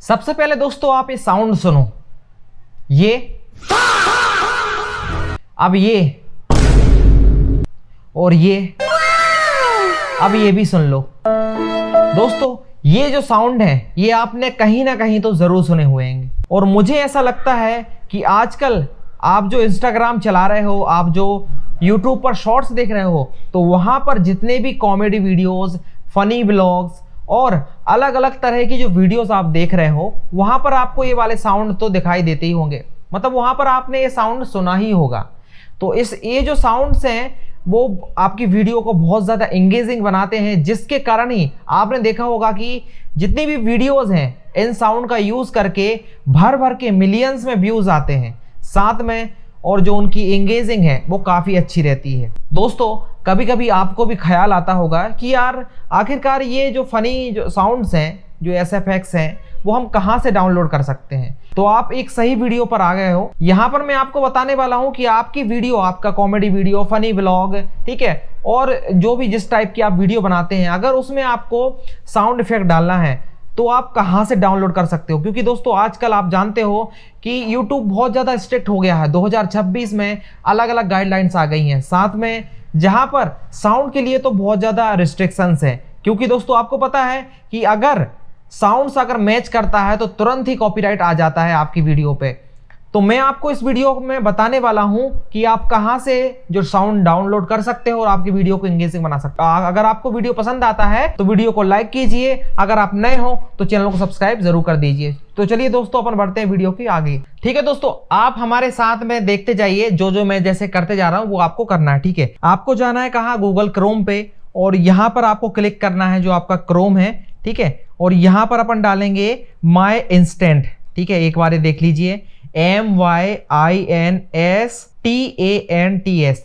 सबसे पहले दोस्तों आप ये साउंड सुनो, ये, अब ये, और ये, अब ये भी सुन लो। दोस्तों ये जो साउंड है ये आपने कहीं ना कहीं तो जरूर सुने हुए हैं, और मुझे ऐसा लगता है कि आजकल आप जो इंस्टाग्राम चला रहे हो, आप जो यूट्यूब पर शॉर्ट्स देख रहे हो, तो वहां पर जितने भी कॉमेडी वीडियोस, फनी ब्लॉग्स और अलग अलग तरह की जो वीडियोस आप देख रहे हो, वहां पर आपको ये वाले साउंड तो दिखाई देते ही होंगे, मतलब वहां पर आपने ये साउंड सुना ही होगा। तो ये जो साउंड्स हैं वो आपकी वीडियो को बहुत ज़्यादा एंगेजिंग बनाते हैं, जिसके कारण ही आपने देखा होगा कि जितनी भी वीडियोस हैं इन साउंड का यूज़ करके भर भर के मिलियंस में व्यूज़ आते हैं साथ में, और जो उनकी एंगेजिंग है वो काफ़ी अच्छी रहती है। दोस्तों कभी कभी आपको भी ख्याल आता होगा कि यार आखिरकार ये जो फनी जो साउंड्स हैं, जो SFX हैं, वो हम कहाँ से डाउनलोड कर सकते हैं। तो आप एक सही वीडियो पर आ गए हो। यहाँ पर मैं आपको बताने वाला हूँ कि आपकी वीडियो, आपका कॉमेडी वीडियो, फनी ब्लॉग, ठीक है, और जो भी जिस टाइप की आप वीडियो बनाते हैं, अगर उसमें आपको साउंड इफेक्ट डालना है तो आप कहाँ से डाउनलोड कर सकते हो। क्योंकि दोस्तों आजकल आप जानते हो कि YouTube बहुत ज़्यादा स्ट्रिक्ट हो गया है। 2026 में अलग अलग गाइडलाइंस आ गई हैं, साथ में जहाँ पर साउंड के लिए तो बहुत ज़्यादा रिस्ट्रिक्शंस हैं। क्योंकि दोस्तों आपको पता है कि अगर साउंड्स अगर मैच करता है तो तुरंत ही कॉपीराइट आ जाता है आपकी वीडियो पे। तो मैं आपको इस वीडियो में बताने वाला हूं कि आप कहां से जो साउंड डाउनलोड कर सकते हो और आपकी वीडियो को एंगेजिंग बना सकते हो। अगर आपको वीडियो पसंद आता है तो वीडियो को लाइक कीजिए, अगर आप नए हो तो चैनल को सब्सक्राइब जरूर कर दीजिए। तो चलिए दोस्तों अपन बढ़ते हैं वीडियो की आगे। ठीक है दोस्तों, आप हमारे साथ में देखते जाइए, जो मैं जैसे करते जा रहा हूँ वो आपको करना है। ठीक है, आपको जाना है कहाँ, गूगल क्रोम पे, और यहाँ पर आपको क्लिक करना है जो आपका क्रोम है। ठीक है, और यहाँ पर अपन डालेंगे माई इंस्टेंट। ठीक है, एक बार देख लीजिए, MYINSTANTS।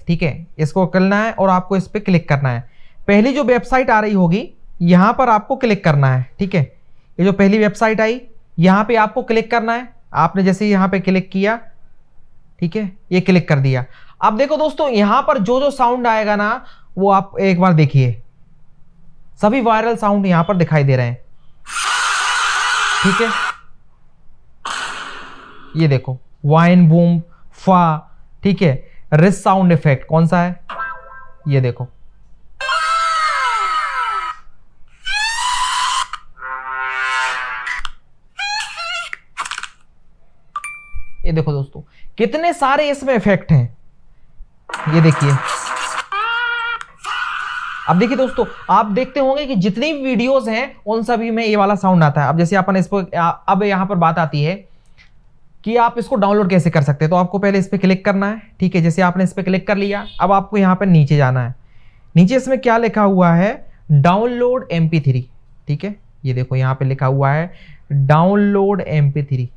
ठीक है, इसको करना है और आपको इस पर क्लिक करना है। पहली जो वेबसाइट आ रही होगी यहाँ पर आपको क्लिक करना है। ठीक है, ये जो पहली वेबसाइट आई यहाँ पे आपको क्लिक करना है। आपने जैसे यहाँ पे क्लिक किया, ठीक है, ये क्लिक कर दिया। अब देखो दोस्तों यहाँ पर जो साउंड आएगा ना, वो आप एक बार देखिए, सभी वायरल साउंड यहाँ पर दिखाई दे रहे हैं। ठीक है, ये देखो, वाइन बूम, फा, ठीक है, रिस साउंड इफेक्ट कौन सा है, ये देखो। ये देखो दोस्तों कितने सारे इसमें इफेक्ट हैं, ये देखिए। अब देखिए दोस्तों, आप देखते होंगे कि जितनी वीडियोस हैं उन सभी में ये वाला साउंड आता है। अब जैसे अपन इस पर, अब यहां पर बात आती है कि आप इसको डाउनलोड कैसे कर सकते हैं। तो आपको पहले इस पर क्लिक करना है। ठीक है, जैसे आपने इस पर क्लिक कर लिया, अब आपको यहाँ पर नीचे जाना है। नीचे इसमें क्या लिखा हुआ है, डाउनलोड MP3। ठीक है, ये देखो यहाँ पे लिखा हुआ है डाउनलोड MP3,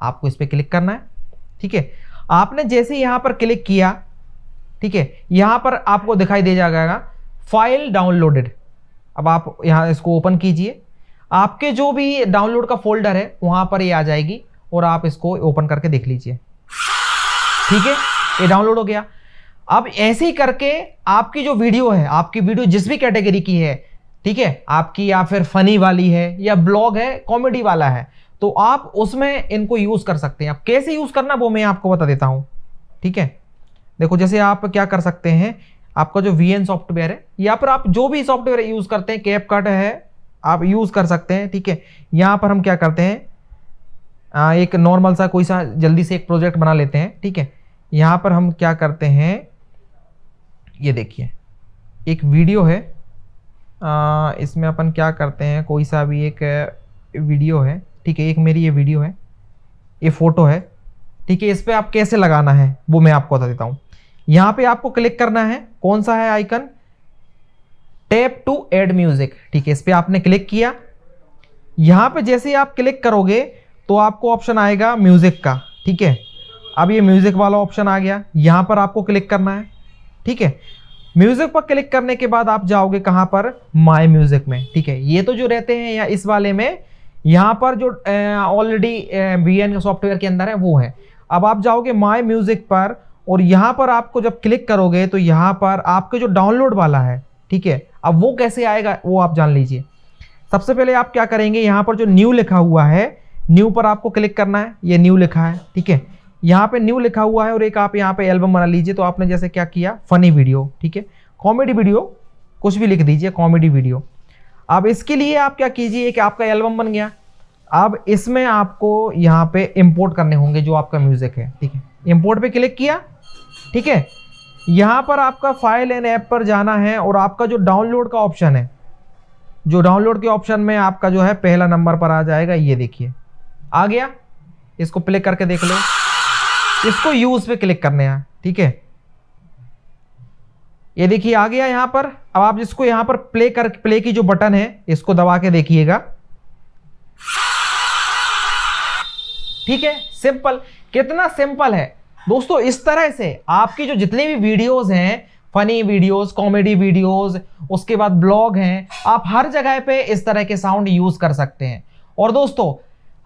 आपको इस पर क्लिक करना है। ठीक है, आपने जैसे यहाँ पर क्लिक किया, ठीक है, यहाँ पर आपको दिखाई दे जाएगा फाइल डाउनलोडेड। अब आप यहाँ इसको ओपन कीजिए, आपके जो भी डाउनलोड का फोल्डर है वहां पर ये आ जाएगी, और आप इसको ओपन करके देख लीजिए। ठीक है, ये डाउनलोड हो गया। अब ऐसे ही करके आपकी जो वीडियो है, आपकी वीडियो जिस भी कैटेगरी की है, ठीक है, आपकी या फिर फनी वाली है या ब्लॉग है, कॉमेडी वाला है, तो आप उसमें इनको यूज कर सकते हैं। अब कैसे यूज करना वो मैं आपको बता देता हूं। ठीक है, देखो जैसे आप क्या कर सकते हैं, आपका जो VN सॉफ्टवेयर है या फिर आप जो भी सॉफ्टवेयर यूज करते हैं, कैपकट है, आप यूज कर सकते हैं। ठीक है, यहां पर हम क्या करते हैं, एक नॉर्मल सा कोई सा जल्दी से एक प्रोजेक्ट बना लेते हैं। ठीक है, यहां पर हम क्या करते हैं, ये देखिए एक वीडियो है, इसमें अपन क्या करते हैं, कोई सा भी एक वीडियो है। ठीक है, एक मेरी ये वीडियो है, ये फोटो है। ठीक है, इस पर आप कैसे लगाना है वो मैं आपको बता देता हूं। यहां पे आपको क्लिक करना है, कौन सा है icon, tap to add music. ठीक है, इस पर आपने क्लिक किया। यहां पे जैसे आप क्लिक करोगे तो आपको ऑप्शन आएगा म्यूजिक का। ठीक है, अब ये म्यूजिक वाला ऑप्शन आ गया, यहां पर आपको क्लिक करना है। ठीक है, म्यूजिक पर क्लिक करने के बाद आप जाओगे कहां पर, माय म्यूजिक में। ठीक है, ये तो जो रहते हैं या इस वाले में, यहां पर जो ऑलरेडी VN सॉफ्टवेयर के अंदर है वो है। अब आप जाओगे माय म्यूजिक पर, और यहां पर आपको जब क्लिक करोगे तो यहां पर आपके जो डाउनलोड वाला है, ठीक है, अब वो कैसे आएगा वो आप जान लीजिए। सबसे पहले आप क्या करेंगे, यहां पर जो न्यू लिखा हुआ है, न्यू पर आपको क्लिक करना है, ये न्यू लिखा है, ठीक है, यहाँ पे न्यू लिखा हुआ है और एक आप यहाँ पे एल्बम बना लीजिए। तो आपने जैसे क्या किया, फनी वीडियो, ठीक है, कॉमेडी वीडियो, कुछ भी लिख दीजिए, कॉमेडी वीडियो। अब इसके लिए आप क्या कीजिए कि आपका एल्बम बन गया। अब इसमें आपको यहाँ पे इंपोर्ट करने होंगे जो आपका म्यूजिक है, ठीक है, इंपोर्ट पे क्लिक किया, ठीक है, यहाँ पर आपका फाइल एंड ऐप पर जाना है और आपका जो डाउनलोड का ऑप्शन है, जो डाउनलोड के ऑप्शन में आपका जो है पहला नंबर पर आ जाएगा, ये देखिए आ गया। इसको प्ले करके देख लो, इसको यूज पे क्लिक करने हैं, ठीक है, ये देखिए आ गया यहाँ पर। अब आप जिसको यहाँ पर प्ले की जो बटन है इसको दबा के देखिएगा, ठीक है, सिंपल, कितना सिंपल है दोस्तों। इस तरह से आपकी जो जितने भी वीडियोस हैं, फनी वीडियोस, कॉमेडी वीडियोस, उसके बाद ब्लॉग हैं, आप हर जगह पे इस तरह के साउंड यूज कर सकते हैं। और दोस्तों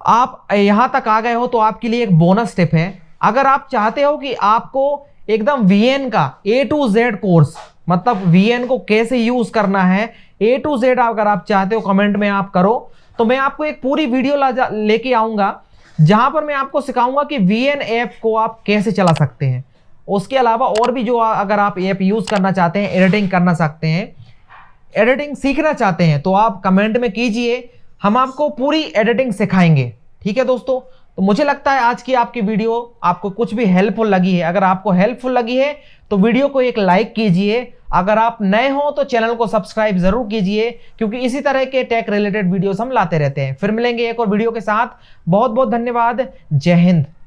आप यहां तक आ गए हो तो आपके लिए एक बोनस टिप है। अगर आप चाहते हो कि आपको एकदम वीएन का A to Z कोर्स, मतलब वीएन को कैसे यूज करना है A to Z, अगर आप चाहते हो कमेंट में आप करो, तो मैं आपको एक पूरी वीडियो लेके आऊंगा जहां पर मैं आपको सिखाऊंगा कि वीएन ऐप को आप कैसे चला सकते हैं। उसके अलावा और भी जो अगर आप ऐप यूज करना चाहते हैं, एडिटिंग करना चाहते हैं, एडिटिंग सीखना चाहते हैं, तो आप कमेंट में कीजिए, हम आपको पूरी एडिटिंग सिखाएंगे, ठीक है दोस्तों। तो मुझे लगता है आज की आपकी वीडियो आपको कुछ भी हेल्पफुल लगी है। अगर आपको हेल्पफुल लगी है तो वीडियो को एक लाइक कीजिए। अगर आप नए हो तो चैनल को सब्सक्राइब जरूर कीजिए, क्योंकि इसी तरह के टेक रिलेटेड वीडियोस हम लाते रहते हैं। फिर मिलेंगे एक और वीडियो के साथ। बहुत बहुत धन्यवाद। जय हिंद।